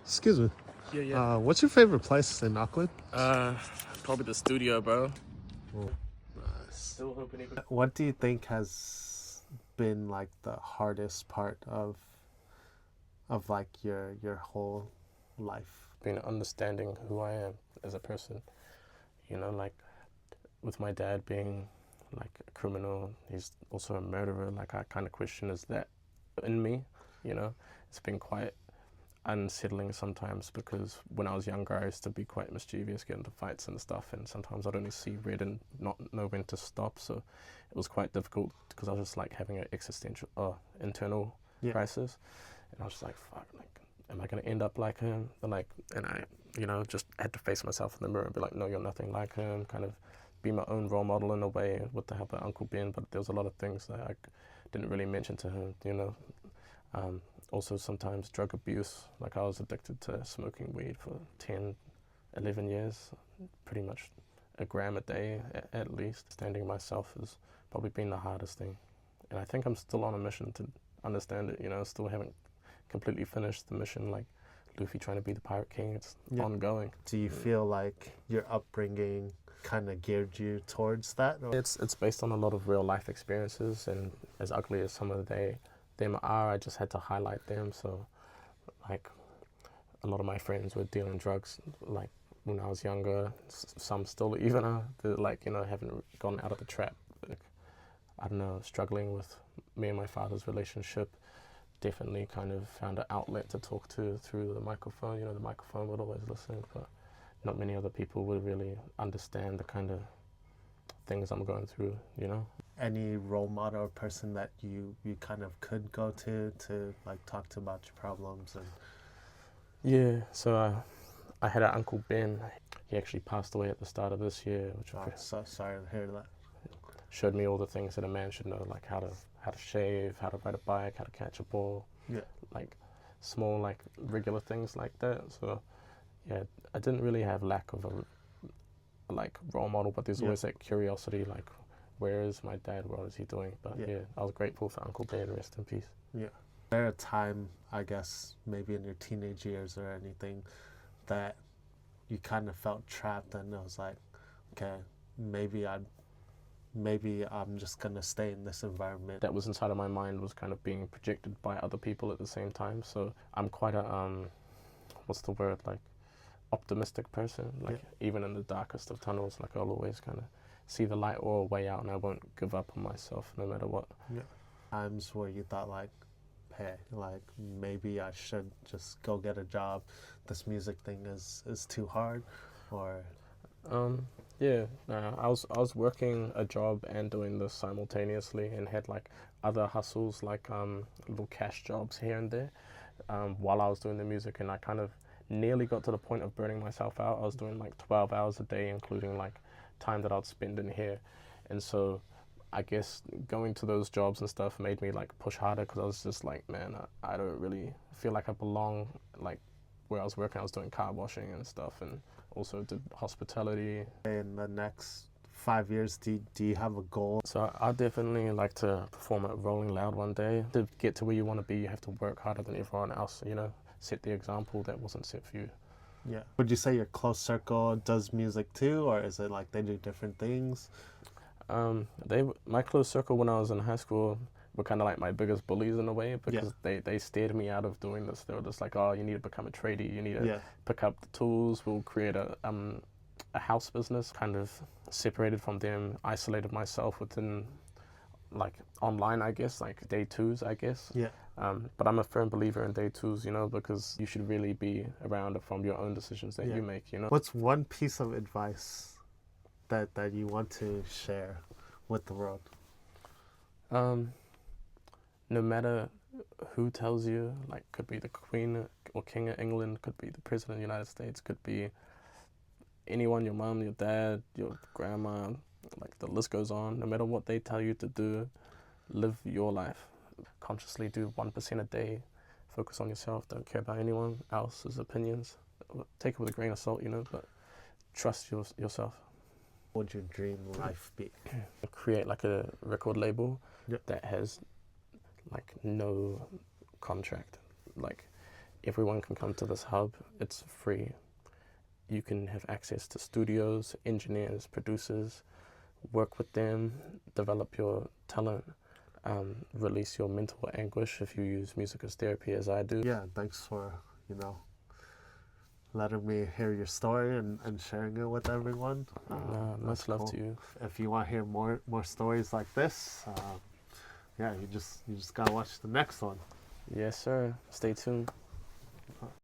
Excuse me. Yeah. What's your favorite place in Auckland? Uh, Probably the studio, bro. Nice. Still hoping he could. What do you think has been like the hardest part of like your whole life? Been understanding who I am as a person. You know, like with my dad being like a criminal, he's also a murderer. Like I kind of question is that in me. You know, it's been quite unsettling sometimes because when I was younger, I used to be quite mischievous, get into fights and stuff, and sometimes I'd only see red and not know when to stop. So it was quite difficult because I was just like having an internal crisis, and I was just like, fuck, like, am I gonna end up like him? And I, just had to face myself in the mirror and be like, no, you're nothing like him. Kind of be my own role model in a way with the help of Uncle Ben. But there was a lot of things that I didn't really mention to him, Also sometimes drug abuse, like I was addicted to smoking weed for 10, 11 years, pretty much a gram a day at least. Standing myself has probably been the hardest thing. And I think I'm still on a mission to understand it, still haven't completely finished the mission like Luffy trying to be the Pirate King. It's ongoing. Do you feel like your upbringing kind of geared you towards that? Or? It's based on a lot of real life experiences, and as ugly as some of them are, I just had to highlight them. So like a lot of my friends were dealing drugs like when I was younger. Some still even are, haven't gone out of the trap. Like, I don't know, struggling with me and my father's relationship. Definitely kind of found an outlet to talk to through the microphone. The microphone would always listen, but not many other people would really understand the kind of things I'm going through, Any role model or person that you kind of could go to like talk to about your problems? And yeah, so I had an Uncle Ben. He actually passed away at the start of this year, which I'm so sorry to hear that. Showed me all the things that a man should know, like how to shave, how to ride a bike, how to catch a ball, like small, like regular things like that. So yeah, I didn't really have lack of a like role model, but there's always that curiosity, like where is my dad, what is he doing? But I was grateful for Uncle Ben, rest in peace. Yeah. There a time, I guess, maybe in your teenage years or anything, that you kind of felt trapped and it was like, okay, maybe I'm just gonna stay in this environment. That was inside of my mind was kind of being projected by other people at the same time. So I'm quite a what's the word, like optimistic person. Like even in the darkest of tunnels, like I'll always kind of see the light or a way out, and I won't give up on myself no matter what. Yeah. Times where you thought like, hey, like maybe I should just go get a job. This music thing is too hard, or I was working a job and doing this simultaneously, and had like other hustles, like little cash jobs here and there, while I was doing the music, and I kind of nearly got to the point of burning myself out. I was doing like 12 hours a day, including like time that I'd spend in here, and so I guess going to those jobs and stuff made me like push harder, because I was just like, man, I don't really feel like I belong. Like where I was working, I was doing car washing and stuff, and also did hospitality. In the next 5 years, do you have a goal? So I definitely like to perform at Rolling Loud one day. To get to where you want to be, you have to work harder than everyone else, set the example that wasn't set for you. Yeah. Would you say your close circle does music too, or is it like they do different things? My close circle when I was in high school were kind of like my biggest bullies in a way, because they steered me out of doing this. They were just like, oh, you need to become a tradie, you need to pick up the tools, we'll create a house business. Kind of separated from them, isolated myself within like online, I guess, like day twos, I guess. Yeah. But I'm a firm believer in day twos, because you should really be around from your own decisions that you make, What's one piece of advice that you want to share with the world? No matter who tells you, like could be the Queen or King of England, could be the President of the United States, could be anyone, your mom, your dad, your grandma, like the list goes on. No matter what they tell you to do, live your life. Consciously do 1% a day. Focus on yourself. Don't care about anyone else's opinions. Take it with a grain of salt, but trust yourself. What would your dream life be? Create like a record label that has like no contract. Like everyone can come to this hub. It's free. You can have access to studios, engineers, producers, work with them, develop your talent, release your mental anguish if you use music as therapy, as I do. Yeah, thanks for, letting me hear your story and sharing it with everyone. Much love to you. If you want to hear more stories like this, yeah, you just gotta watch the next one. Yes, sir. Stay tuned.